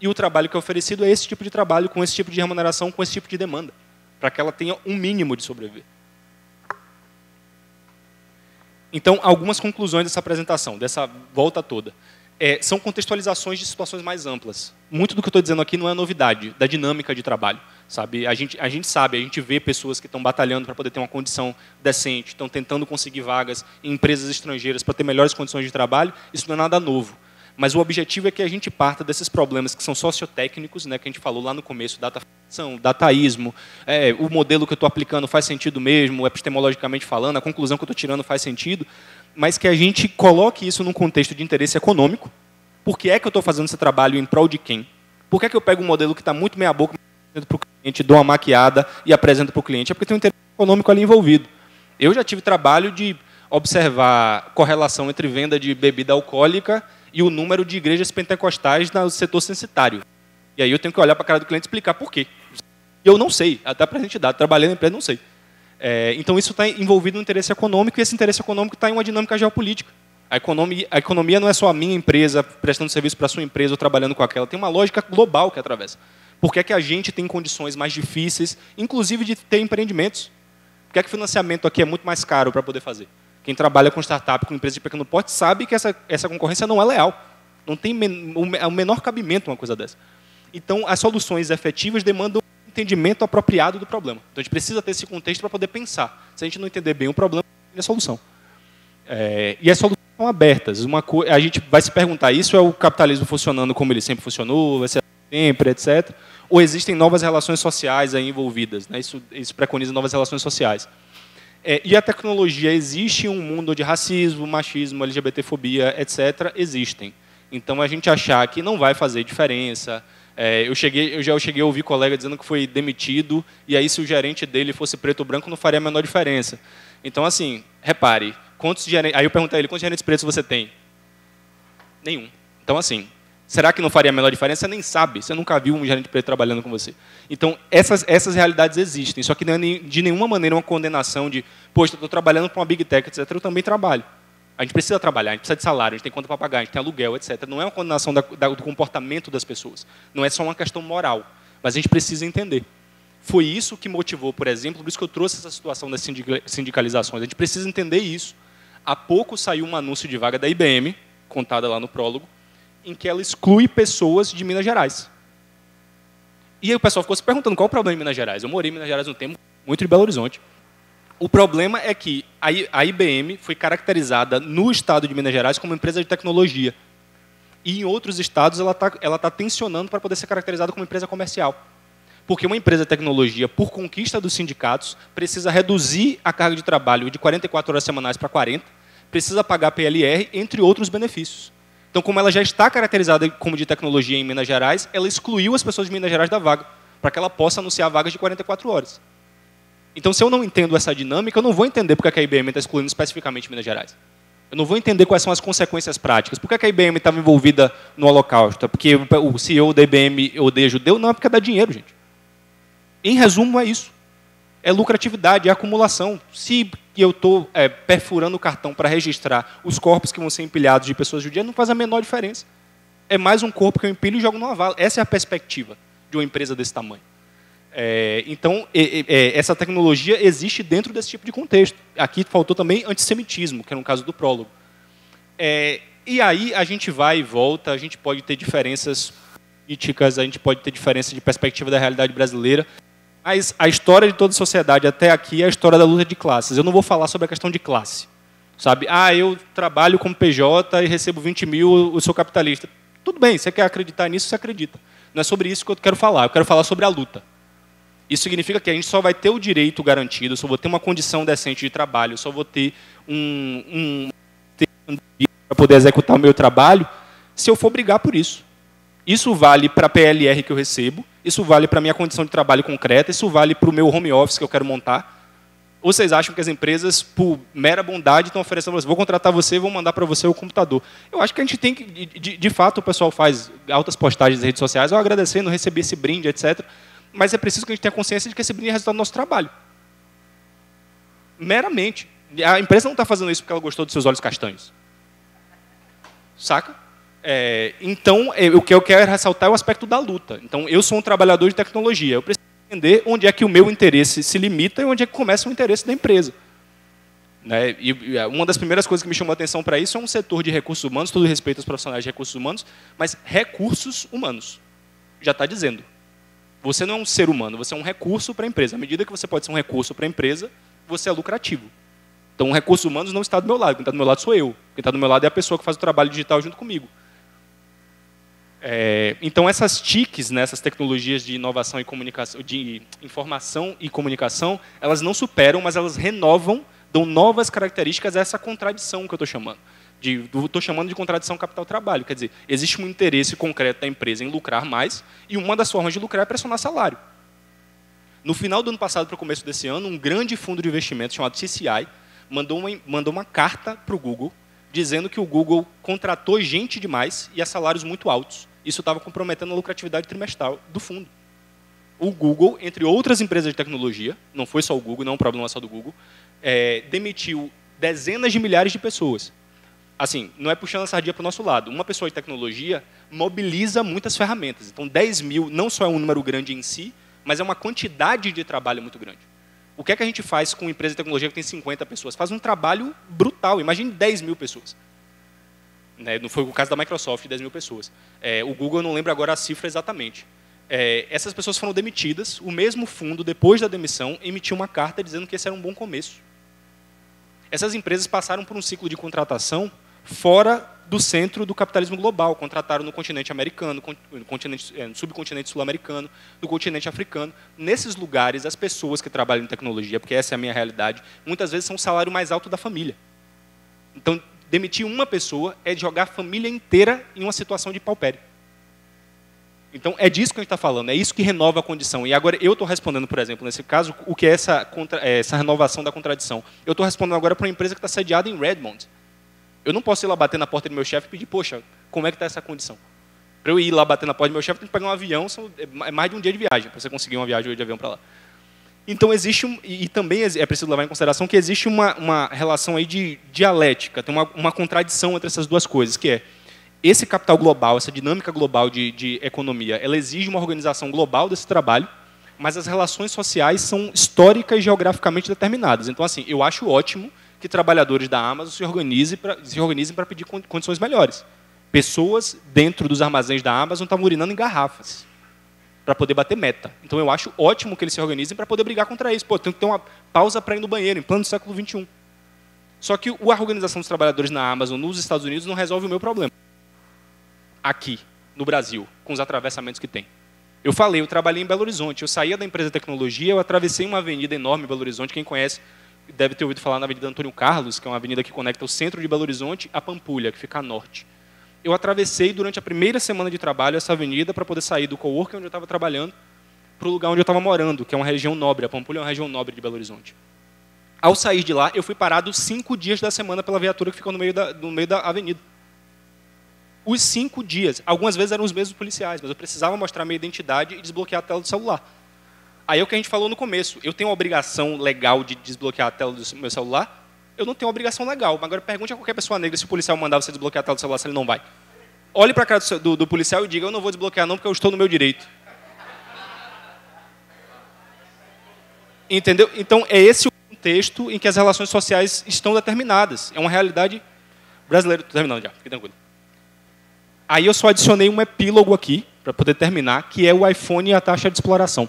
e o trabalho que é oferecido é esse tipo de trabalho, com esse tipo de remuneração, com esse tipo de demanda, para que ela tenha um mínimo de sobreviver. Então, algumas conclusões dessa apresentação, dessa volta toda. São contextualizações de situações mais amplas. Muito do que eu estou dizendo aqui não é novidade, da dinâmica de trabalho. Sabe? A gente vê pessoas que estão batalhando para poder ter uma condição decente, estão tentando conseguir vagas em empresas estrangeiras para ter melhores condições de trabalho. Isso não é nada novo. Mas o objetivo é que a gente parta desses problemas que são sociotécnicos, né, que a gente falou lá no começo, datação, dataísmo, o modelo que eu estou aplicando faz sentido mesmo, epistemologicamente falando, a conclusão que eu estou tirando faz sentido, mas que a gente coloque isso num contexto de interesse econômico, Por que é que eu estou fazendo esse trabalho em prol de quem? Por que é que eu pego um modelo que está muito meia boca, para o cliente, dou uma maquiada e apresento para o cliente? É porque tem um interesse econômico ali envolvido. Eu já tive trabalho de observar correlação entre venda de bebida alcoólica e o número de igrejas pentecostais no setor censitário. E aí eu tenho que olhar para a cara do cliente e explicar por quê. E eu não sei, até para a entidade, trabalhando na empresa, não sei. Então isso está envolvido no interesse econômico, e esse interesse econômico está em uma dinâmica geopolítica. A economia não é só a minha empresa prestando serviço para a sua empresa ou trabalhando com aquela, tem uma lógica global que atravessa. Por que é que a gente tem condições mais difíceis, inclusive de ter empreendimentos? Por que é que o financiamento aqui é muito mais caro para poder fazer? Quem trabalha com startup, com empresa de pequeno porte, sabe que essa concorrência não é leal. Não tem o menor cabimento uma coisa dessa. Então, as soluções efetivas demandam um entendimento apropriado do problema. Então, a gente precisa ter esse contexto para poder pensar. Se a gente não entender bem o problema, não tem a solução. E as soluções são abertas. A gente vai se perguntar, isso é o capitalismo funcionando como ele sempre funcionou, vai ser sempre, etc. Ou existem novas relações sociais aí envolvidas? Né? Isso preconiza novas relações sociais. E a tecnologia existe em um mundo onde racismo, machismo, LGBTfobia, etc., existem. Então, a gente achar que não vai fazer diferença. Eu já cheguei a ouvir colega dizendo que foi demitido, e aí, se o gerente dele fosse preto ou branco, não faria a menor diferença. Então, assim, repare, aí eu perguntei a ele, quantos gerentes pretos você tem? Nenhum. Então, assim, será que não faria a menor diferença? Você nem sabe, você nunca viu um gerente preto trabalhando com você. Então, essas realidades existem, só que não é de nenhuma maneira uma condenação de, poxa, eu estou trabalhando para uma Big Tech, etc., eu também trabalho. A gente precisa trabalhar, a gente precisa de salário, a gente tem conta para pagar, a gente tem aluguel, etc. Não é uma condenação do comportamento das pessoas. Não é só uma questão moral, mas a gente precisa entender. Foi isso que motivou, por exemplo, por isso que eu trouxe essa situação das sindicalizações. A gente precisa entender isso. Há pouco saiu um anúncio de vaga da IBM, contada lá no prólogo, em que ela exclui pessoas de Minas Gerais. E aí o pessoal ficou se perguntando qual é o problema em Minas Gerais. Eu morei em Minas Gerais um tempo, muito de Belo Horizonte. O problema é que a IBM foi caracterizada no estado de Minas Gerais como uma empresa de tecnologia. E em outros estados ela tá tensionando para poder ser caracterizada como empresa comercial. Porque uma empresa de tecnologia, por conquista dos sindicatos, precisa reduzir a carga de trabalho de 44 horas semanais para 40, precisa pagar PLR, entre outros benefícios. Então, como ela já está caracterizada como de tecnologia em Minas Gerais, ela excluiu as pessoas de Minas Gerais da vaga, para que ela possa anunciar vagas de 44 horas. Então, se eu não entendo essa dinâmica, eu não vou entender por que a IBM está excluindo especificamente Minas Gerais. Eu não vou entender quais são as consequências práticas. Por que a IBM estava envolvida no Holocausto? Porque o CEO da IBM odeia judeu? Não, é porque dá dinheiro, gente. Em resumo, é isso. É lucratividade, é acumulação. Se eu estou perfurando o cartão para registrar os corpos que vão ser empilhados de pessoas judias, não faz a menor diferença. É mais um corpo que eu empilho e jogo numa vala. Essa é a perspectiva de uma empresa desse tamanho. Então, essa tecnologia existe dentro desse tipo de contexto. Aqui faltou também antissemitismo, que é no caso do prólogo. E aí a gente vai e volta, a gente pode ter diferenças políticas, a gente pode ter diferença de perspectiva da realidade brasileira, mas a história de toda a sociedade até aqui é a história da luta de classes. Eu não vou falar sobre a questão de classe. Sabe? Eu trabalho como PJ e recebo 20 mil, eu sou capitalista. Tudo bem, você quer acreditar nisso, você acredita. Não é sobre isso que eu quero falar sobre a luta. Isso significa que a gente só vai ter o direito garantido, só vou ter uma condição decente de trabalho, só vou ter para poder executar o meu trabalho, se eu for brigar por isso. Isso vale para a PLR que eu recebo, isso vale para a minha condição de trabalho concreta, isso vale para o meu home office que eu quero montar. Ou vocês acham que as empresas, por mera bondade, estão oferecendo, vou contratar você e vou mandar para você o computador? Eu acho que a gente tem que, de fato, o pessoal faz altas postagens nas redes sociais, agradecendo, recebi esse brinde, etc., mas é preciso que a gente tenha consciência de que esse brinde é resultado do nosso trabalho. Meramente. A empresa não está fazendo isso porque ela gostou dos seus olhos castanhos. Saca? Então, o que eu quero ressaltar é o aspecto da luta. Então, eu sou um trabalhador de tecnologia. Eu preciso entender onde é que o meu interesse se limita e onde é que começa o interesse da empresa. Né? E uma das primeiras coisas que me chamou a atenção para isso é um setor de recursos humanos, todo respeito aos profissionais de recursos humanos, mas recursos humanos. Já está dizendo. Você não é um ser humano, você é um recurso para a empresa. À medida que você pode ser um recurso para a empresa, você é lucrativo. Então, recursos humanos não está do meu lado. Quem está do meu lado sou eu. Quem está do meu lado é a pessoa que faz o trabalho digital junto comigo. Então, essas TICs, né, essas tecnologias de inovação e comunicação, de informação e comunicação, elas não superam, mas elas renovam, dão novas características a essa contradição que eu estou chamando. Estou chamando de contradição capital-trabalho. Quer dizer, existe um interesse concreto da empresa em lucrar mais, e uma das formas de lucrar é pressionar salário. No final do ano passado, para o começo desse ano, um grande fundo de investimento chamado TCI mandou uma carta para o Google, dizendo que o Google contratou gente demais e a salários muito altos. Isso estava comprometendo a lucratividade trimestral do fundo. O Google, entre outras empresas de tecnologia, não foi só o Google, não é um problema só do Google, demitiu dezenas de milhares de pessoas. Assim, não é puxando a sardinha para o nosso lado. Uma pessoa de tecnologia mobiliza muitas ferramentas. Então, 10 mil não só é um número grande em si, mas é uma quantidade de trabalho muito grande. O que é que a gente faz com uma empresa de tecnologia que tem 50 pessoas? Faz um trabalho brutal. Imagine 10 mil pessoas. Não foi o caso da Microsoft, 10 mil pessoas. O Google, eu não lembro agora a cifra exatamente. Essas pessoas foram demitidas. O mesmo fundo, depois da demissão, emitiu uma carta dizendo que esse era um bom começo. Essas empresas passaram por um ciclo de contratação fora do centro do capitalismo global. Contrataram no continente americano, no subcontinente sul-americano, no continente africano. Nesses lugares, as pessoas que trabalham em tecnologia, porque essa é a minha realidade, muitas vezes são o salário mais alto da família. Então, demitir uma pessoa é jogar a família inteira em uma situação de paupério. Então, é disso que a gente está falando, é isso que renova a condição. E agora, eu estou respondendo, por exemplo, nesse caso, o que é essa renovação da contradição. Eu estou respondendo agora para uma empresa que está sediada em Redmond. Eu não posso ir lá bater na porta do meu chefe e pedir, poxa, como é que está essa condição? Para eu ir lá bater na porta do meu chefe, eu tenho que pegar um avião, é mais de um dia de viagem, para você conseguir uma viagem de avião para lá. Então, existe, e também é preciso levar em consideração que existe uma relação aí de dialética, tem uma contradição entre essas duas coisas, que é, esse capital global, essa dinâmica global de economia, ela exige uma organização global desse trabalho, mas as relações sociais são históricas e geograficamente determinadas. Então, assim, eu acho ótimo que trabalhadores da Amazon se organizem para pedir condições melhores. Pessoas dentro dos armazéns da Amazon estavam urinando em garrafas para poder bater meta. Então, eu acho ótimo que eles se organizem para poder brigar contra isso. Pô, tem que ter uma pausa para ir no banheiro, em plano do século XXI. Só que a organização dos trabalhadores na Amazon nos Estados Unidos não resolve o meu problema. Aqui, no Brasil, com os atravessamentos que tem. Eu falei, eu trabalhei em Belo Horizonte. Eu saía da empresa de tecnologia, eu atravessei uma avenida enorme em Belo Horizonte. Quem conhece deve ter ouvido falar na Avenida Antônio Carlos, que é uma avenida que conecta o centro de Belo Horizonte a Pampulha, que fica a norte. Eu atravessei durante a primeira semana de trabalho essa avenida para poder sair do coworking onde eu estava trabalhando para o lugar onde eu estava morando, que é uma região nobre. A Pampulha é uma região nobre de Belo Horizonte. Ao sair de lá, eu fui parado 5 dias da semana pela viatura que ficou no meio da avenida. Os 5 dias, algumas vezes eram os mesmos policiais, mas eu precisava mostrar minha identidade e desbloquear a tela do celular. Aí é o que a gente falou no começo. Eu tenho uma obrigação legal de desbloquear a tela do meu celular? Eu não tenho uma obrigação legal. Mas agora pergunte a qualquer pessoa negra se o policial mandar você desbloquear a tela do celular, se ele não vai. Olhe para a cara do policial e diga, eu não vou desbloquear não, porque eu estou no meu direito. Entendeu? Então, é esse o contexto em que as relações sociais estão determinadas. É uma realidade brasileira. Estou terminando já, fique tranquilo. Aí eu só adicionei um epílogo aqui, para poder terminar, que é o iPhone e a taxa de exploração.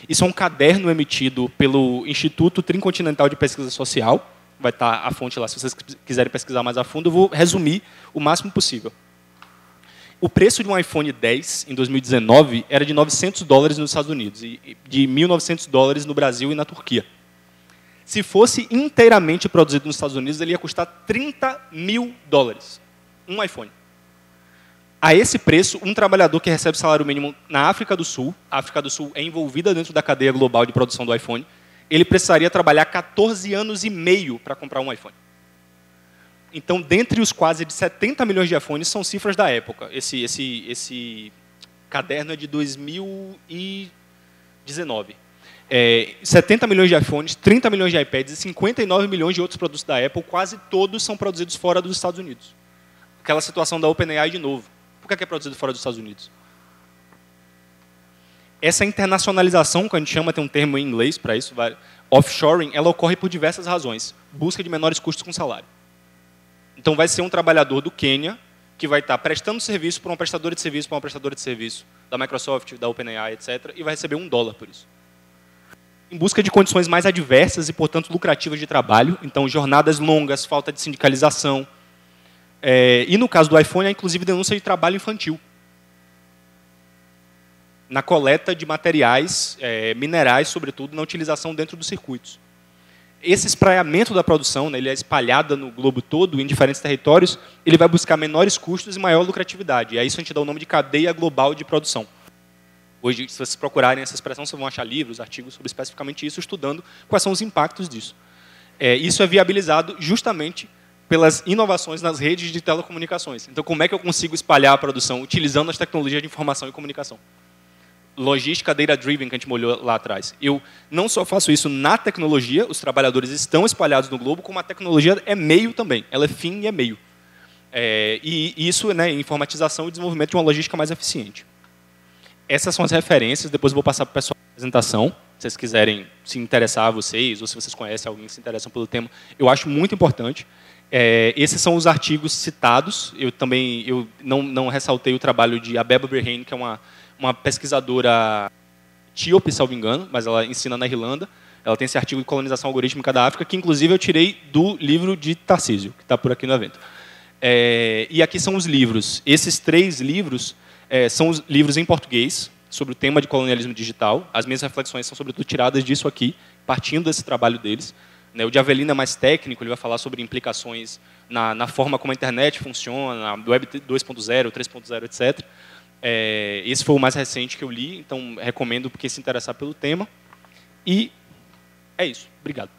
Isso é um caderno emitido pelo Instituto Tricontinental de Pesquisa Social. Vai estar a fonte lá, se vocês quiserem pesquisar mais a fundo. Eu vou resumir o máximo possível. O preço de um iPhone 10, em 2019, era de $900 nos Estados Unidos e de $1.900 no Brasil e na Turquia. Se fosse inteiramente produzido nos Estados Unidos, ele ia custar $30 mil. Um iPhone. A esse preço, um trabalhador que recebe salário mínimo na África do Sul, a África do Sul é envolvida dentro da cadeia global de produção do iPhone, ele precisaria trabalhar 14 anos e meio para comprar um iPhone. Então, dentre os quase de 70 milhões de iPhones, são cifras da época. Esse caderno é de 2019. 70 milhões de iPhones, 30 milhões de iPads e 59 milhões de outros produtos da Apple, quase todos são produzidos fora dos Estados Unidos. Aquela situação da OpenAI de novo. Por que é produzido fora dos Estados Unidos? Essa internacionalização, que a gente chama, tem um termo em inglês para isso, offshoring, ela ocorre por diversas razões. Busca de menores custos com salário. Então, vai ser um trabalhador do Quênia que vai estar prestando serviço para uma prestadora de serviço, da Microsoft, da OpenAI, etc., e vai receber $1 por isso. Em busca de condições mais adversas e, portanto, lucrativas de trabalho, então, jornadas longas, falta de sindicalização. E, no caso do iPhone, há, inclusive, denúncia de trabalho infantil. Na coleta de materiais, minerais, sobretudo, na utilização dentro dos circuitos. esse espraiamento da produção, né, ele é espalhada no globo todo, em diferentes territórios, ele vai buscar menores custos e maior lucratividade. E a isso a gente dá o nome de cadeia global de produção. Hoje, se vocês procurarem essa expressão, vocês vão achar livros, artigos sobre especificamente isso, estudando quais são os impactos disso. Isso é viabilizado justamente pelas inovações nas redes de telecomunicações. Então, como é que eu consigo espalhar a produção utilizando as tecnologias de informação e comunicação? Logística data-driven, que a gente olhou lá atrás. Eu não só faço isso na tecnologia, os trabalhadores estão espalhados no globo, como a tecnologia é meio também. Ela é fim e é meio. E isso, né, informatização e desenvolvimento de uma logística mais eficiente. Essas são as referências, depois eu vou passar para o pessoal da apresentação, se vocês quiserem se interessar a vocês, ou se vocês conhecem alguém que se interessa pelo tema. Eu acho muito importante. Esses são os artigos citados. Eu não ressaltei o trabalho de Abeba Berhane, que é uma pesquisadora etíope, se não me engano, mas ela ensina na Irlanda. Ela tem esse artigo de colonização algorítmica da África, que inclusive eu tirei do livro de Tarcísio, que está por aqui no evento. E aqui são os livros. Esses 3 livros são os livros em português, sobre o tema de colonialismo digital. As minhas reflexões são sobretudo tiradas disso aqui, partindo desse trabalho deles. O de Avelino é mais técnico, ele vai falar sobre implicações na forma como a internet funciona, do Web 2.0, 3.0, etc. Esse foi o mais recente que eu li, então recomendo porque se interessar pelo tema. E é isso. Obrigado.